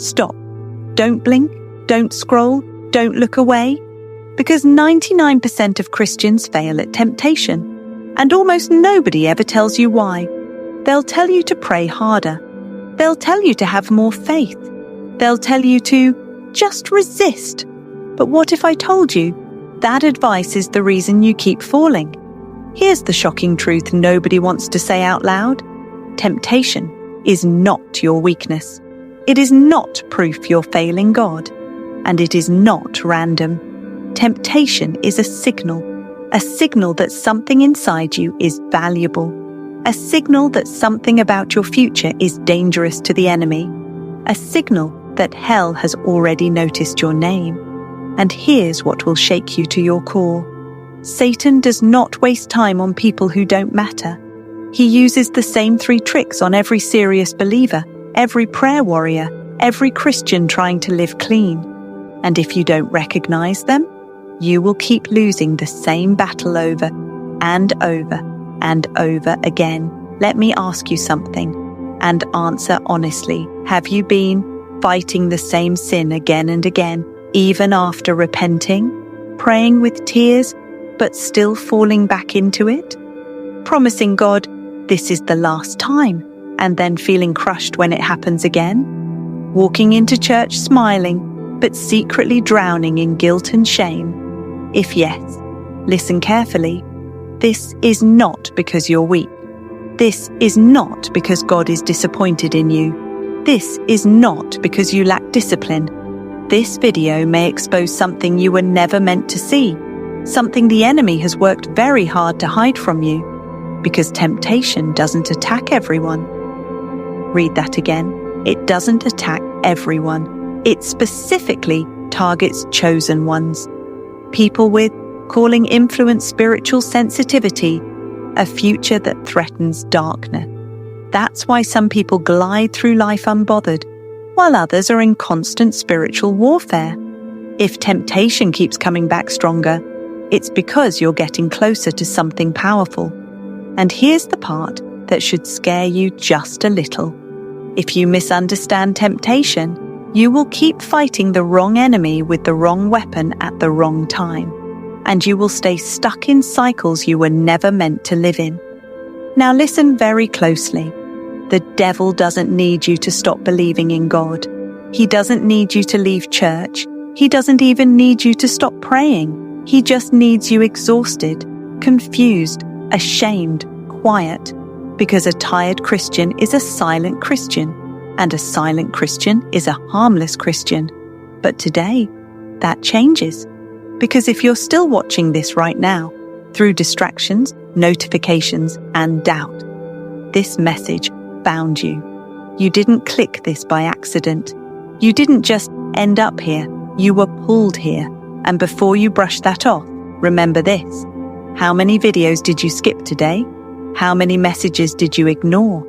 Stop. Don't blink, don't scroll, don't look away. Because 99% of Christians fail at temptation, and almost nobody ever tells you why. They'll tell you to pray harder. They'll tell you to have more faith. They'll tell you to just resist. But what if I told you that advice is the reason you keep falling? Here's the shocking truth nobody wants to say out loud. Temptation is not your weakness. It is not proof you're failing God. And it is not random. Temptation is a signal that something inside you is valuable, a signal that something about your future is dangerous to the enemy, a signal that hell has already noticed your name. And here's what will shake you to your core. Satan does not waste time on people who don't matter. He uses the same 3 tricks on every serious believer, every prayer warrior, every Christian trying to live clean. And if you don't recognize them, you will keep losing the same battle over and over and over again. Let me ask you something and answer honestly. Have you been fighting the same sin again and again, even after repenting, praying with tears, but still falling back into it? Promising God, this is the last time, and then feeling crushed when it happens again? Walking into church smiling, but secretly drowning in guilt and shame? If yes, listen carefully. This is not because you're weak. This is not because God is disappointed in you. This is not because you lack discipline. This video may expose something you were never meant to see, something the enemy has worked very hard to hide from you, because temptation doesn't attack everyone. Read that again. It doesn't attack everyone. It specifically targets chosen ones. People with, calling influence spiritual sensitivity, a future that threatens darkness. That's why some people glide through life unbothered, while others are in constant spiritual warfare. If temptation keeps coming back stronger, it's because you're getting closer to something powerful. And here's the part that should scare you just a little. If you misunderstand temptation, you will keep fighting the wrong enemy with the wrong weapon at the wrong time, and you will stay stuck in cycles you were never meant to live in. Now listen very closely. The devil doesn't need you to stop believing in God. He doesn't need you to leave church. He doesn't even need you to stop praying. He just needs you exhausted, confused, ashamed, quiet, because a tired Christian is a silent Christian, and a silent Christian is a harmless Christian. But today, that changes. Because if you're still watching this right now, through distractions, notifications, and doubt, this message found you. You didn't click this by accident. You didn't just end up here. You were pulled here. And before you brush that off, remember this. How many videos did you skip today? How many messages did you ignore?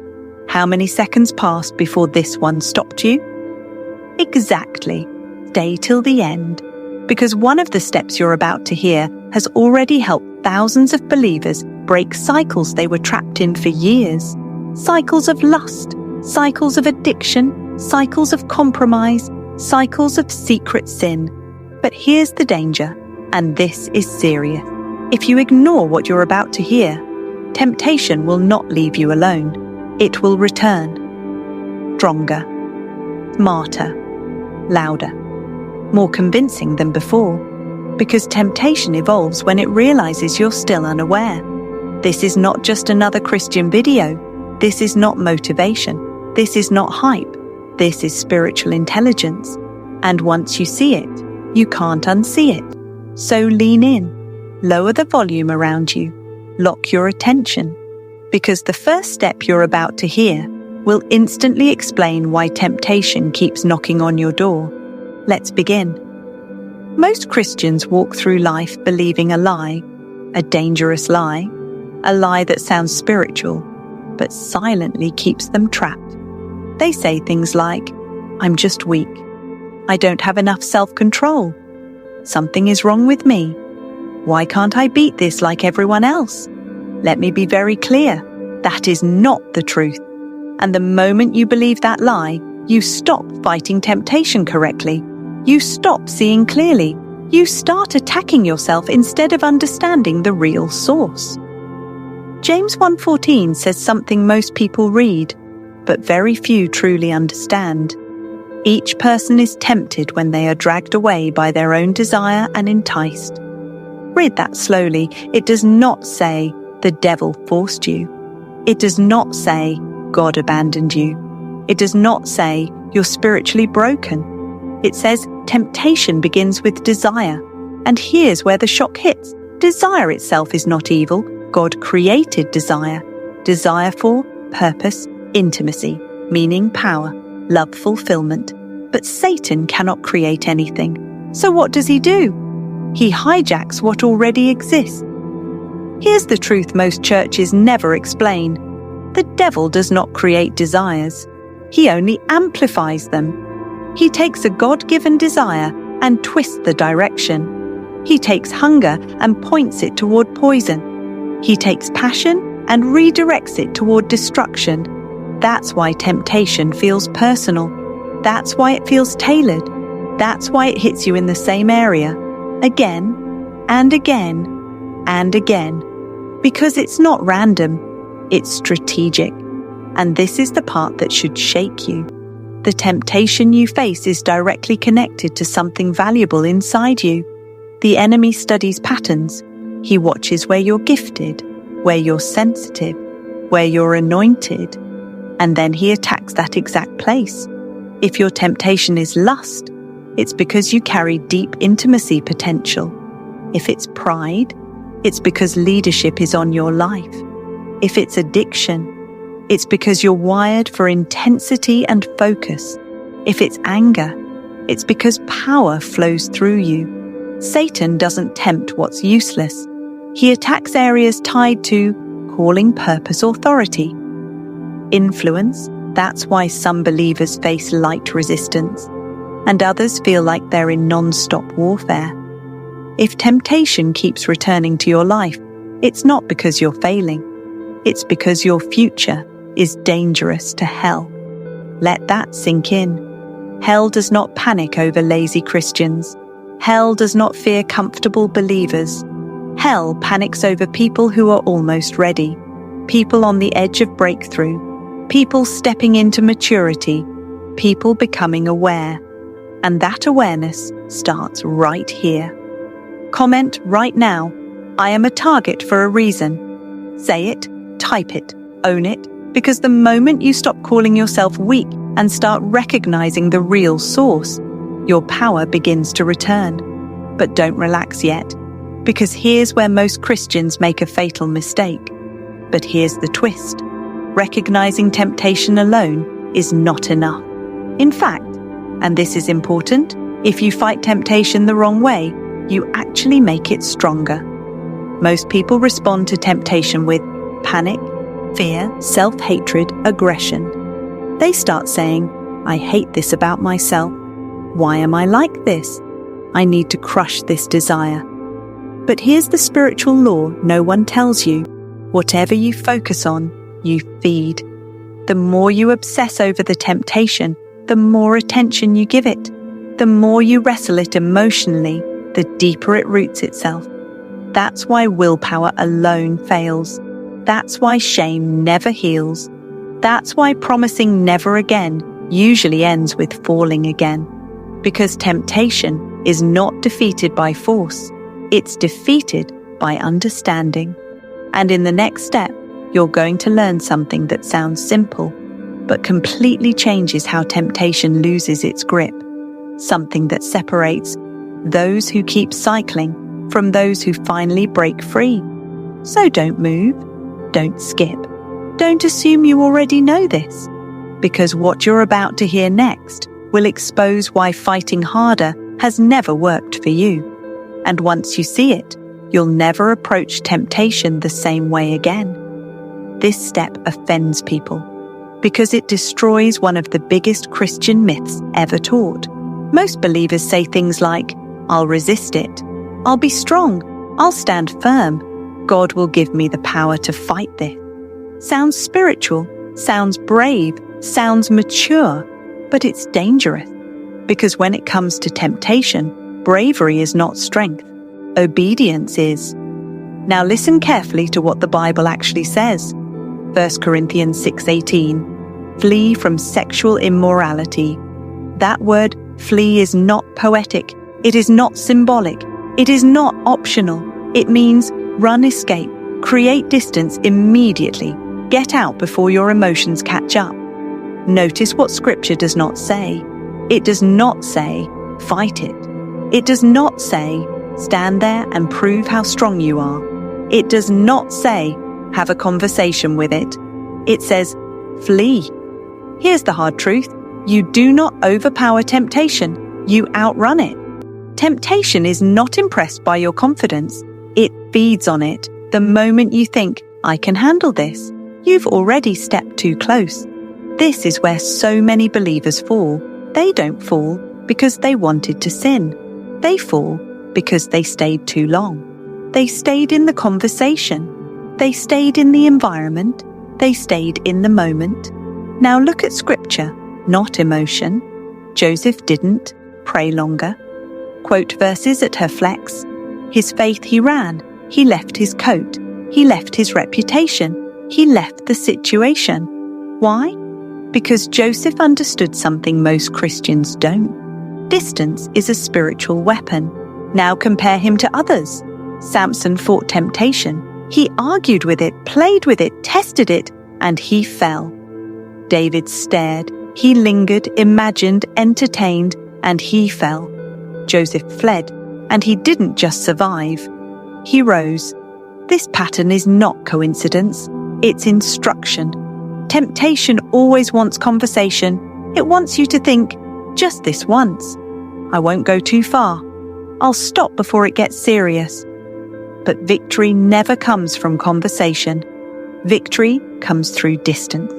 How many seconds passed before this one stopped you? Exactly. Stay till the end, because one of the steps you're about to hear has already helped thousands of believers break cycles they were trapped in for years. Cycles of lust, cycles of addiction, cycles of compromise, cycles of secret sin. But here's the danger, and this is serious. If you ignore what you're about to hear, temptation will not leave you alone. It will return. Stronger, smarter, louder, more convincing than before. Because temptation evolves when it realizes you're still unaware. This is not just another Christian video. This is not motivation. This is not hype. This is spiritual intelligence. And once you see it, you can't unsee it. So lean in, lower the volume around you, lock your attention, because the first step you're about to hear will instantly explain why temptation keeps knocking on your door. Let's begin. Most Christians walk through life believing a lie, a dangerous lie, a lie that sounds spiritual, but silently keeps them trapped. They say things like, "I'm just weak. I don't have enough self-control. Something is wrong with me. Why can't I beat this like everyone else?" Let me be very clear. That is not the truth. And the moment you believe that lie, You stop fighting temptation correctly. You stop seeing clearly. You start attacking yourself instead of understanding the real source. James 1:14 says something most people read, but very few truly understand. Each person is tempted when they are dragged away by their own desire and enticed. Read that slowly. It does not say, the devil forced you. It does not say, God abandoned you. It does not say, you're spiritually broken. It says, temptation begins with desire. And here's where the shock hits. Desire itself is not evil. God created desire. Desire for purpose, intimacy, meaning, power, love, fulfillment. But Satan cannot create anything. So what does he do? He hijacks what already exists. Here's the truth most churches never explain. The devil does not create desires. He only amplifies them. He takes a God-given desire and twists the direction. He takes hunger and points it toward poison. He takes passion and redirects it toward destruction. That's why temptation feels personal. That's why it feels tailored. That's why it hits you in the same area, again and again and again. Because it's not random, it's strategic. And this is the part that should shake you. The temptation you face is directly connected to something valuable inside you. The enemy studies patterns. He watches where you're gifted, where you're sensitive, where you're anointed, and then he attacks that exact place. If your temptation is lust, it's because you carry deep intimacy potential. If it's pride, it's because leadership is on your life. If it's addiction, it's because you're wired for intensity and focus. If it's anger, it's because power flows through you. Satan doesn't tempt what's useless. He attacks areas tied to calling, purpose, authority. Influence, that's why some believers face light resistance, and others feel like they're in non-stop warfare. If temptation keeps returning to your life, it's not because you're failing. It's because your future is dangerous to hell. Let that sink in. Hell does not panic over lazy Christians. Hell does not fear comfortable believers. Hell panics over people who are almost ready, people on the edge of breakthrough, people stepping into maturity, people becoming aware. And that awareness starts right here. Comment right now, I am a target for a reason. Say it, type it, own it, because the moment you stop calling yourself weak and start recognizing the real source, your power begins to return. But don't relax yet, because here's where most Christians make a fatal mistake. But here's the twist. Recognizing temptation alone is not enough. In fact, and this is important, if you fight temptation the wrong way, you actually make it stronger. Most people respond to temptation with panic, fear, self-hatred, aggression. They start saying, I hate this about myself. Why am I like this? I need to crush this desire. But here's the spiritual law no one tells you. Whatever you focus on, you feed. The more you obsess over the temptation, the more attention you give it. The more you wrestle it emotionally, the deeper it roots itself. That's why willpower alone fails. That's why shame never heals. That's why promising never again usually ends with falling again. Because temptation is not defeated by force. It's defeated by understanding. And in the next step, you're going to learn something that sounds simple, but completely changes how temptation loses its grip. Something that separates those who keep cycling from those who finally break free. So don't move, don't skip, don't assume you already know this, because what you're about to hear next will expose why fighting harder has never worked for you. And once you see it, you'll never approach temptation the same way again. This step offends people because it destroys one of the biggest Christian myths ever taught. Most believers say things like, I'll resist it, I'll be strong, I'll stand firm, God will give me the power to fight this. Sounds spiritual, sounds brave, sounds mature, but it's dangerous. Because when it comes to temptation, bravery is not strength. Obedience is. Now listen carefully to what the Bible actually says. 1 Corinthians 6:18. Flee from sexual immorality. That word flee is not poetic. It is not symbolic. It is not optional. It means run, escape, create distance immediately. Get out before your emotions catch up. Notice what Scripture does not say. It does not say, fight it. It does not say, stand there and prove how strong you are. It does not say, have a conversation with it. It says, flee. Here's the hard truth. You do not overpower temptation. You outrun it. Temptation is not impressed by your confidence. It feeds on it. The moment you think, I can handle this, you've already stepped too close. This is where so many believers fall. They don't fall because they wanted to sin. They fall because they stayed too long. They stayed in the conversation. They stayed in the environment. They stayed in the moment. Now look at Scripture, not emotion. Joseph didn't pray longer. Quote verses at her flex. His faith he ran. He left his coat. He left his reputation. He left the situation. Why? Because Joseph understood something most Christians don't. Distance is a spiritual weapon. Now compare him to others. Samson fought temptation. He argued with it, played with it, tested it, and he fell. David stared. He lingered, imagined, entertained, and he fell. Joseph fled, and he didn't just survive. He rose. This pattern is not coincidence. It's instruction. Temptation always wants conversation. It wants you to think, just this once. I won't go too far. I'll stop before it gets serious. But victory never comes from conversation. Victory comes through distance.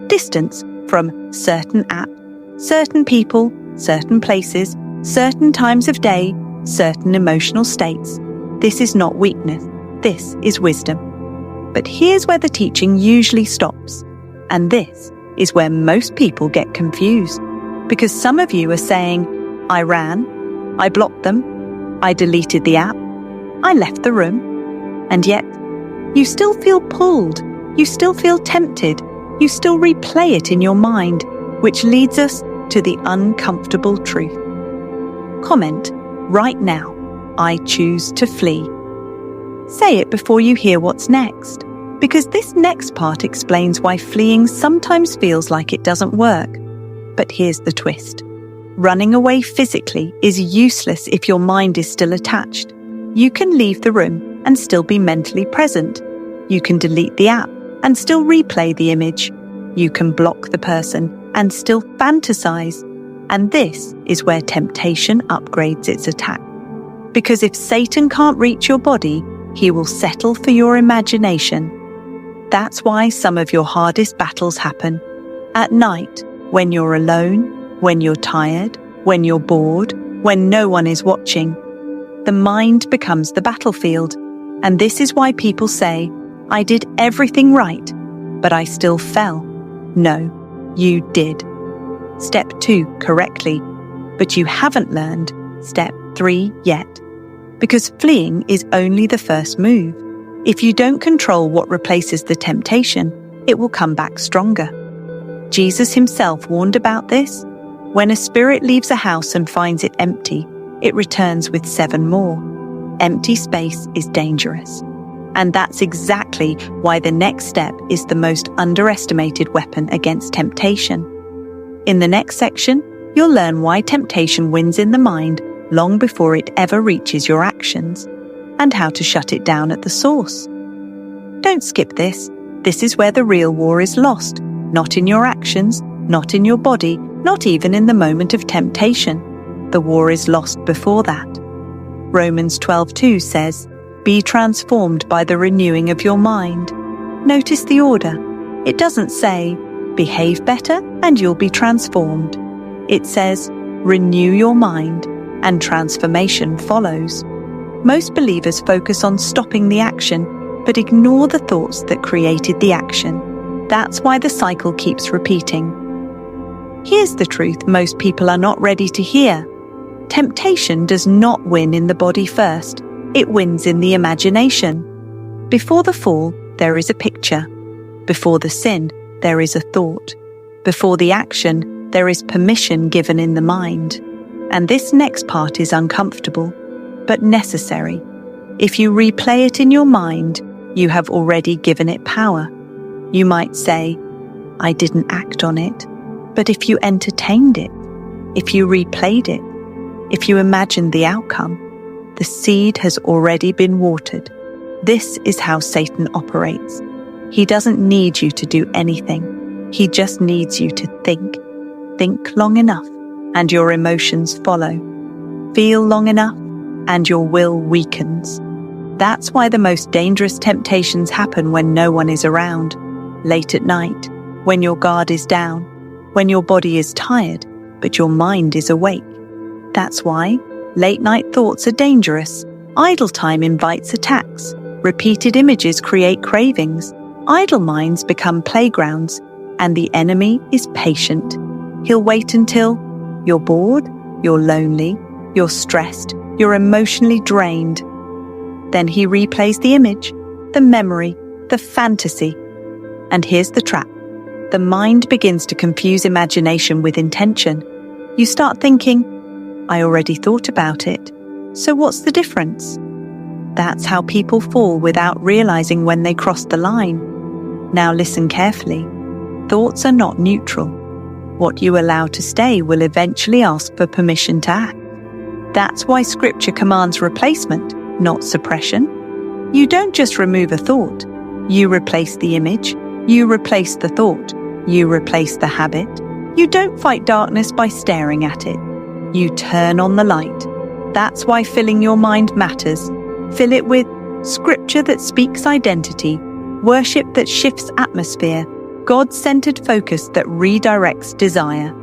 Distance from certain apps, certain people, certain places, certain times of day, certain emotional states. This is not weakness. This is wisdom. But here's where the teaching usually stops. And this is where most people get confused. Because some of you are saying, I ran, I blocked them, I deleted the app, I left the room. And yet, you still feel pulled, you still feel tempted, you still replay it in your mind, which leads us to the uncomfortable truth. Comment, right now, I choose to flee. Say it before you hear what's next, because this next part explains why fleeing sometimes feels like it doesn't work. But here's the twist. Running away physically is useless if your mind is still attached. You can leave the room and still be mentally present. You can delete the app and still replay the image. You can block the person and still fantasize. And this is where temptation upgrades its attack. Because if Satan can't reach your body, he will settle for your imagination. That's why some of your hardest battles happen at night, when you're alone, when you're tired, when you're bored, when no one is watching. The mind becomes the battlefield. And this is why people say, I did everything right, but I still fell. No, you did. Step 2 correctly, but you haven't learned step 3 yet. Because fleeing is only the first move. If you don't control what replaces the temptation, it will come back stronger. Jesus himself warned about this. When a spirit leaves a house and finds it empty, it returns with 7 more. Empty space is dangerous. And that's exactly why the next step is the most underestimated weapon against temptation. In the next section, you'll learn why temptation wins in the mind long before it ever reaches your actions, and how to shut it down at the source. Don't skip this. This is where the real war is lost, not in your actions, not in your body, not even in the moment of temptation. The war is lost before that. Romans 12:2 says, Be transformed by the renewing of your mind. Notice the order. It doesn't say, behave better and you'll be transformed. It says, renew your mind, and transformation follows. Most believers focus on stopping the action, but ignore the thoughts that created the action. That's why the cycle keeps repeating. Here's the truth most people are not ready to hear. Temptation does not win in the body first. It wins in the imagination. Before the fall, there is a picture. Before the sin, there is a thought. Before the action, there is permission given in the mind. And this next part is uncomfortable, but necessary. If you replay it in your mind, you have already given it power. You might say, I didn't act on it. But if you entertained it, if you replayed it, if you imagined the outcome, the seed has already been watered. This is how Satan operates. He doesn't need you to do anything. He just needs you to think. Think long enough, and your emotions follow. Feel long enough, and your will weakens. That's why the most dangerous temptations happen when no one is around, late at night, when your guard is down, when your body is tired, but your mind is awake. That's why late-night thoughts are dangerous. Idle time invites attacks. Repeated images create cravings. Idle minds become playgrounds, and the enemy is patient. He'll wait until you're bored, you're lonely, you're stressed, you're emotionally drained. Then he replays the image, the memory, the fantasy. And here's the trap. The mind begins to confuse imagination with intention. You start thinking, I already thought about it, so what's the difference? That's how people fall without realizing when they cross the line. Now listen carefully. Thoughts are not neutral. What you allow to stay will eventually ask for permission to act. That's why Scripture commands replacement, not suppression. You don't just remove a thought. You replace the image. You replace the thought. You replace the habit. You don't fight darkness by staring at it. You turn on the light. That's why filling your mind matters. Fill it with Scripture that speaks identity, worship that shifts atmosphere, God-centered focus that redirects desire.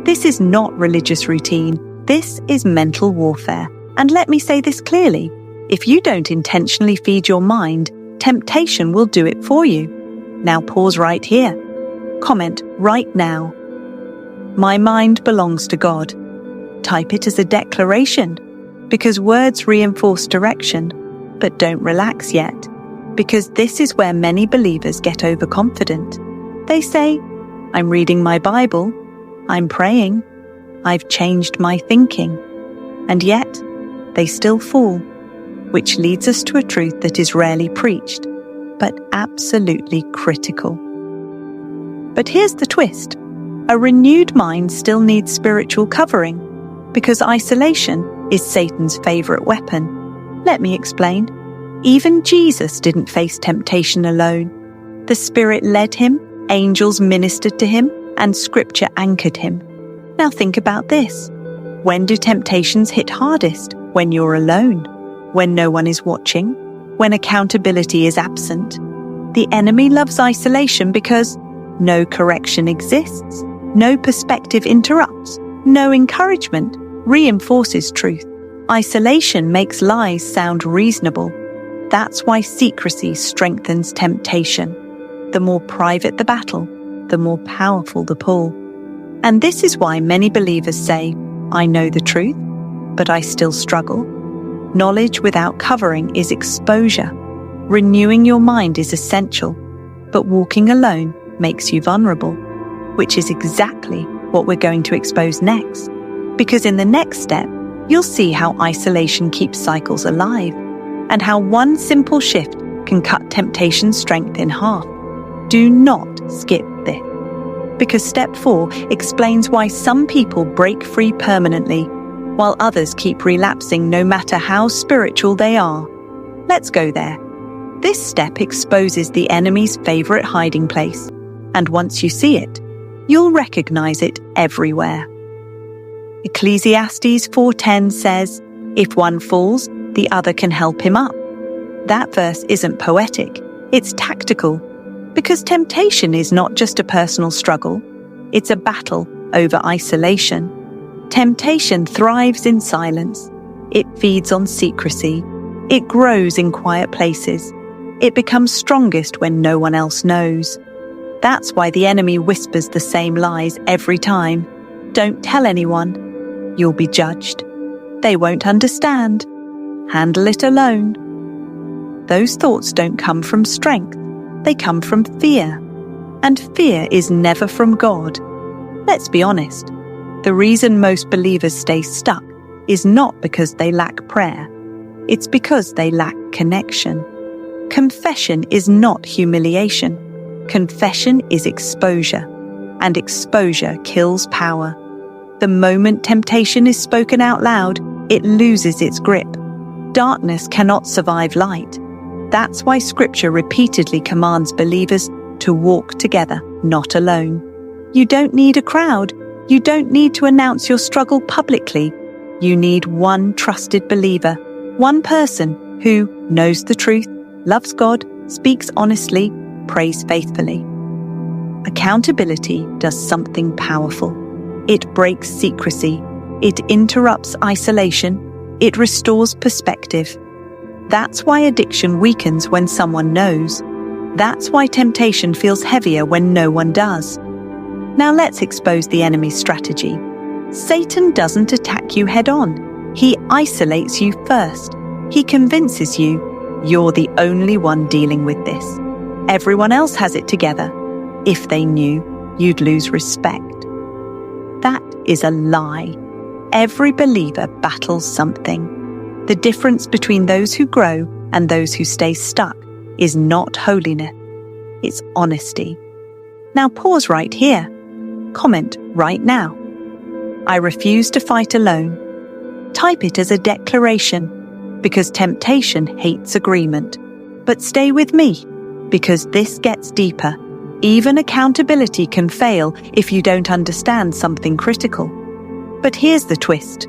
This is not religious routine. This is mental warfare. And let me say this clearly. If you don't intentionally feed your mind, temptation will do it for you. Now pause right here. Comment right now. My mind belongs to God. Type it as a declaration, because words reinforce direction, but don't relax yet, because this is where many believers get overconfident. They say, I'm reading my Bible, I'm praying, I've changed my thinking, and yet they still fall, which leads us to a truth that is rarely preached, but absolutely critical. But here's the twist. A renewed mind still needs spiritual covering, because isolation is Satan's favorite weapon. Let me explain. Even Jesus didn't face temptation alone. The Spirit led him, angels ministered to him, and Scripture anchored him. Now think about this. When do temptations hit hardest? When you're alone, when no one is watching, when accountability is absent. The enemy loves isolation because no correction exists, no perspective interrupts, no encouragement reinforces truth. Isolation makes lies sound reasonable. That's why secrecy strengthens temptation. The more private the battle, the more powerful the pull. And this is why many believers say, I know the truth, but I still struggle. Knowledge without covering is exposure. Renewing your mind is essential, but walking alone makes you vulnerable, which is exactly what we're going to expose next. Because in the next step, you'll see how isolation keeps cycles alive, and how one simple shift can cut temptation's strength in half. Do not skip this, because step 4 explains why some people break free permanently, while others keep relapsing no matter how spiritual they are. Let's go there. This step exposes the enemy's favorite hiding place, and once you see it, you'll recognize it everywhere. Ecclesiastes 4:10 says, if one falls, the other can help him up. That verse isn't poetic, it's tactical, because temptation is not just a personal struggle, it's a battle over isolation. Temptation thrives in silence. It feeds on secrecy. It grows in quiet places. It becomes strongest when no one else knows. That's why the enemy whispers the same lies every time. Don't tell anyone. You'll be judged. They won't understand. Handle it alone. Those thoughts don't come from strength. They come from fear. And fear is never from God. Let's be honest. The reason most believers stay stuck is not because they lack prayer. It's because they lack connection. Confession is not humiliation. Confession is exposure. And exposure kills power. The moment temptation is spoken out loud, it loses its grip. Darkness cannot survive light. That's why Scripture repeatedly commands believers to walk together, not alone. You don't need a crowd. You don't need to announce your struggle publicly. You need one trusted believer, one person who knows the truth, loves God, speaks honestly, prays faithfully. Accountability does something powerful. It breaks secrecy. It interrupts isolation. It restores perspective. That's why addiction weakens when someone knows. That's why temptation feels heavier when no one does. Now let's expose the enemy's strategy. Satan doesn't attack you head-on. He isolates you first. He convinces you you're the only one dealing with this. Everyone else has it together. If they knew, you'd lose respect. That is a lie. Every believer battles something. The difference between those who grow and those who stay stuck is not holiness. It's honesty. Now pause right here. Comment right now. I refuse to fight alone. Type it as a declaration, because temptation hates agreement. But stay with me, because this gets deeper. Even accountability can fail if you don't understand something critical. But here's the twist.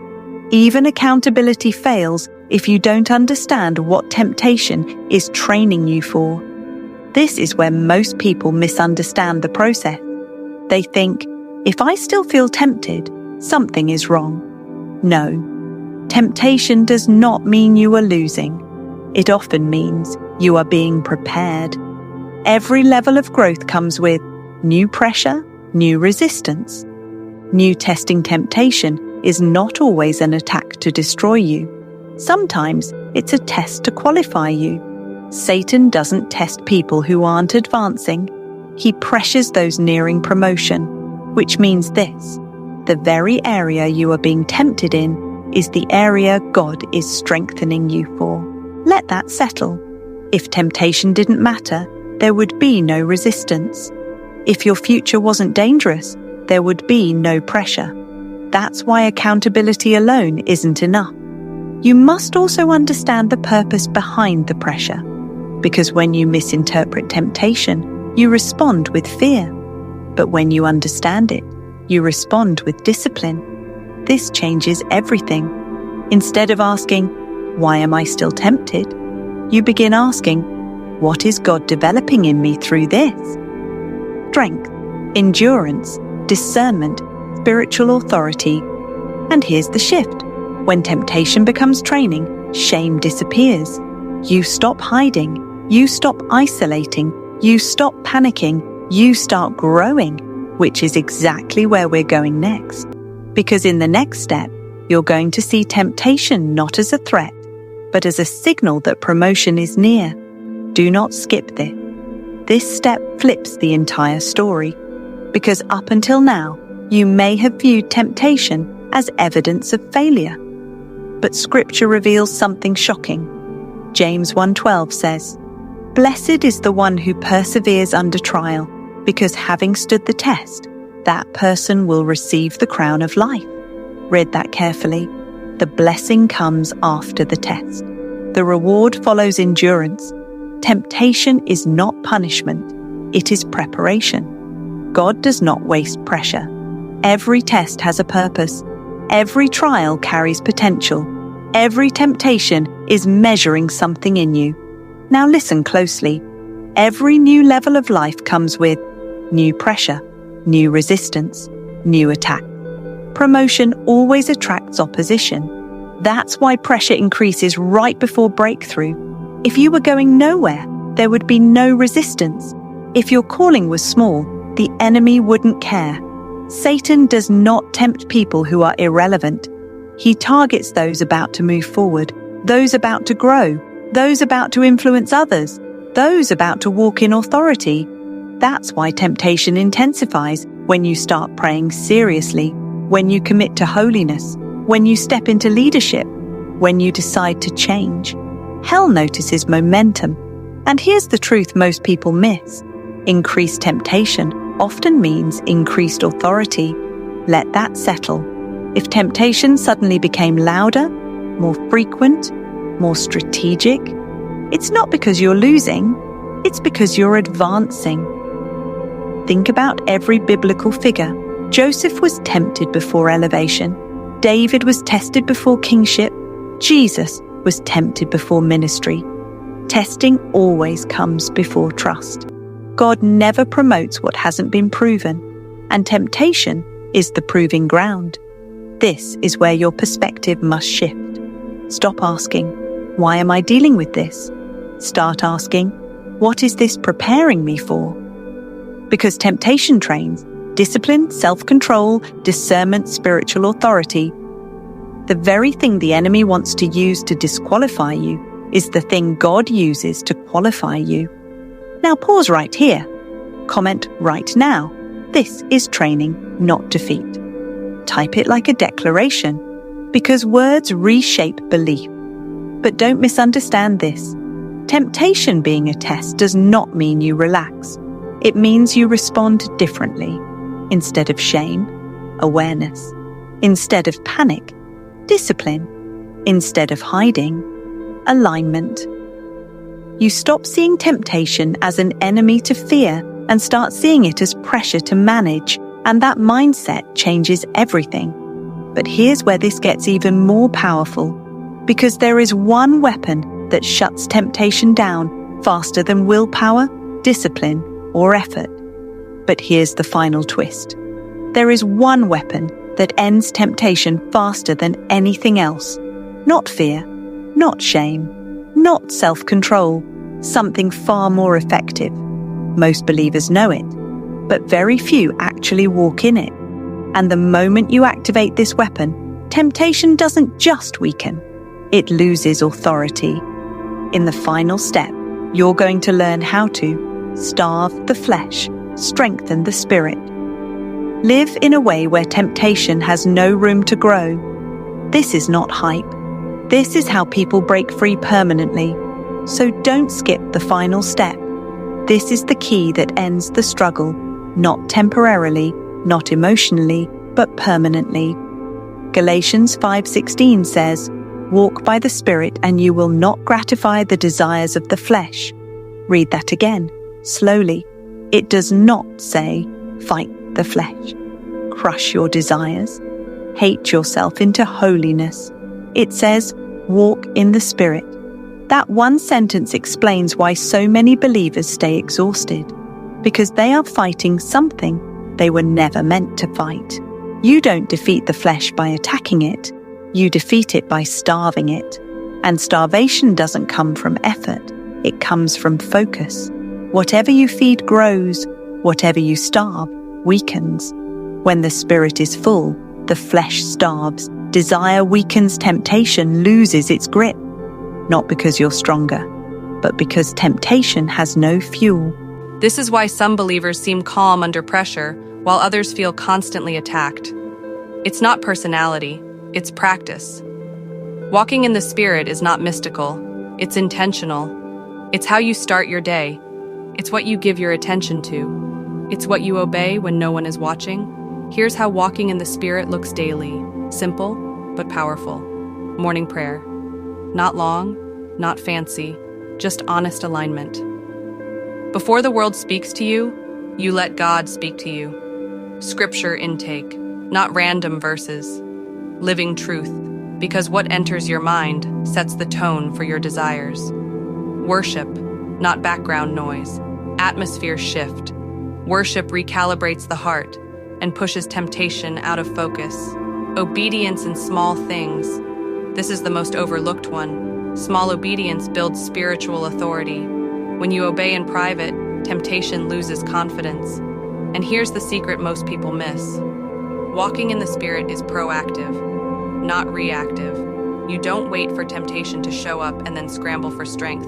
Even accountability fails if you don't understand what temptation is training you for. This is where most people misunderstand the process. They think, if I still feel tempted, something is wrong. No, temptation does not mean you are losing. It often means you are being prepared. Every level of growth comes with new pressure, new resistance. New testing temptation is not always an attack to destroy you. Sometimes it's a test to qualify you. Satan doesn't test people who aren't advancing. He pressures those nearing promotion, which means this: the very area you are being tempted in is the area God is strengthening you for. Let that settle. If temptation didn't matter, there would be no resistance. If your future wasn't dangerous, there would be no pressure. That's why accountability alone isn't enough. You must also understand the purpose behind the pressure, because when you misinterpret temptation, you respond with fear. But when you understand it, you respond with discipline. This changes everything. Instead of asking, "Why am I still tempted?" you begin asking, "What is God developing in me through this?" Strength, endurance, discernment, spiritual authority. And here's the shift. When temptation becomes training, shame disappears. You stop hiding. You stop isolating. You stop panicking. You start growing, which is exactly where we're going next. Because in the next step, you're going to see temptation not as a threat, but as a signal that promotion is near. Do not skip this. This step flips the entire story, because up until now, you may have viewed temptation as evidence of failure. But Scripture reveals something shocking. James 1:12 says, "Blessed is the one who perseveres under trial, because having stood the test, that person will receive the crown of life." Read that carefully. The blessing comes after the test. The reward follows endurance. Temptation is not punishment. It is preparation. God does not waste pressure. Every test has a purpose. Every trial carries potential. Every temptation is measuring something in you. Now listen closely. Every new level of life comes with new pressure, new resistance, new attack. Promotion always attracts opposition. That's why pressure increases right before breakthrough. If you were going nowhere, there would be no resistance. If your calling was small, the enemy wouldn't care. Satan does not tempt people who are irrelevant. He targets those about to move forward, those about to grow, those about to influence others, those about to walk in authority. That's why temptation intensifies when you start praying seriously, when you commit to holiness, when you step into leadership, when you decide to change. Hell notices momentum. And here's the truth most people miss. Increased temptation often means increased authority. Let that settle. If temptation suddenly became louder, more frequent, more strategic, it's not because you're losing, it's because you're advancing. Think about every biblical figure. Joseph was tempted before elevation. David was tested before kingship. Jesus was tempted before ministry. Testing always comes before trust. God never promotes what hasn't been proven, and temptation is the proving ground. This is where your perspective must shift. Stop asking, "Why am I dealing with this?" Start asking, "What is this preparing me for?" Because temptation trains discipline, self-control, discernment, spiritual authority. The very thing the enemy wants to use to disqualify you is the thing God uses to qualify you. Now pause right here. Comment right now. This is training, not defeat. Type it like a declaration, because words reshape belief. But don't misunderstand this. Temptation being a test does not mean you relax. It means you respond differently. Instead of shame, awareness. Instead of panic, discipline. Instead of hiding, alignment. You stop seeing temptation as an enemy to fear and start seeing it as pressure to manage, and that mindset changes everything. But here's where this gets even more powerful, because there is one weapon that shuts temptation down faster than willpower, discipline, or effort. But here's the final twist. There is one weapon that ends temptation faster than anything else. Not fear, not shame, not self-control, something far more effective. Most believers know it, but very few actually walk in it. And the moment you activate this weapon, temptation doesn't just weaken, it loses authority. In the final step, you're going to learn how to starve the flesh, strengthen the spirit. Live in a way where temptation has no room to grow. This is not hype. This is how people break free permanently. So don't skip the final step. This is the key that ends the struggle, not temporarily, not emotionally, but permanently. Galatians 5:16 says, "Walk by the Spirit and you will not gratify the desires of the flesh." Read that again, slowly. It does not say, fight the flesh, crush your desires, hate yourself into holiness. It says, walk in the Spirit. That one sentence explains why so many believers stay exhausted, because they are fighting something they were never meant to fight. You don't defeat the flesh by attacking it, you defeat it by starving it. And starvation doesn't come from effort, it comes from focus. Whatever you feed grows, whatever you starve weakens. When the spirit is full, the flesh starves. Desire weakens, temptation loses its grip. Not because you're stronger, but because temptation has no fuel. This is why some believers seem calm under pressure, while others feel constantly attacked. It's not personality, it's practice. Walking in the Spirit is not mystical, it's intentional. It's how you start your day. It's what you give your attention to. It's what you obey when no one is watching. Here's how walking in the Spirit looks daily. Simple, but powerful. Morning prayer. Not long, not fancy, just honest alignment. Before the world speaks to you, you let God speak to you. Scripture intake, not random verses. Living truth, because what enters your mind sets the tone for your desires. Worship, not background noise. Atmosphere shift. Worship recalibrates the heart and pushes temptation out of focus. Obedience in small things. This is the most overlooked one. Small obedience builds spiritual authority. When you obey in private, temptation loses confidence. And here's the secret most people miss. Walking in the Spirit is proactive, not reactive. You don't wait for temptation to show up and then scramble for strength.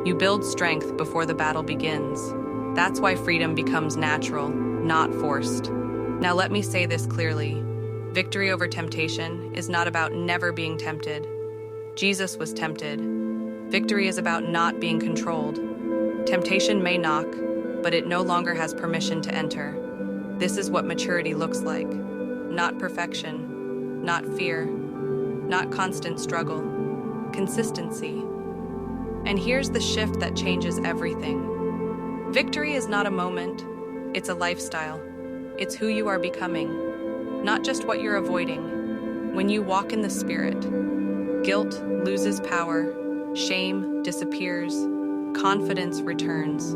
You build strength before the battle begins. That's why freedom becomes natural, not forced. Now let me say this clearly. Victory over temptation is not about never being tempted. Jesus was tempted. Victory is about not being controlled. Temptation may knock, but it no longer has permission to enter. This is what maturity looks like. Not perfection, not fear, not constant struggle, consistency. And here's the shift that changes everything. Victory is not a moment, it's a lifestyle. It's who you are becoming, not just what you're avoiding. When you walk in the Spirit, guilt loses power, shame disappears, confidence returns.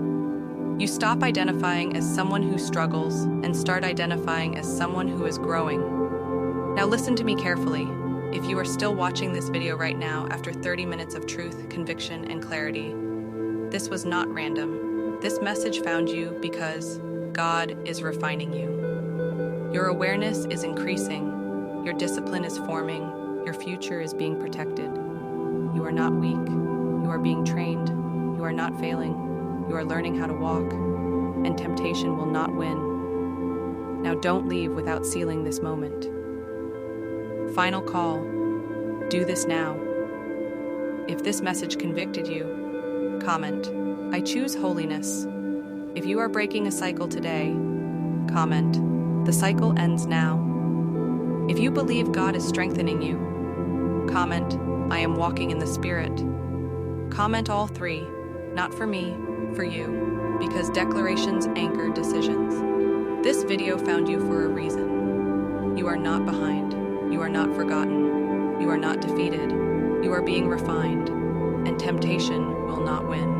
You stop identifying as someone who struggles and start identifying as someone who is growing. Now listen to me carefully. If you are still watching this video right now after 30 minutes of truth, conviction, and clarity, this was not random. This message found you because God is refining you. Your awareness is increasing, your discipline is forming, your future is being protected. You are not weak, you are being trained, you are not failing, you are learning how to walk, and temptation will not win. Now don't leave without sealing this moment. Final call. Do this now. If this message convicted you, comment, "I choose holiness." If you are breaking a cycle today, comment, "The cycle ends now." If you believe God is strengthening you, comment, "I am walking in the Spirit." Comment all three, not for me, for you, because declarations anchor decisions. This video found you for a reason. You are not behind. You are not forgotten. You are not defeated. You are being refined, and temptation will not win.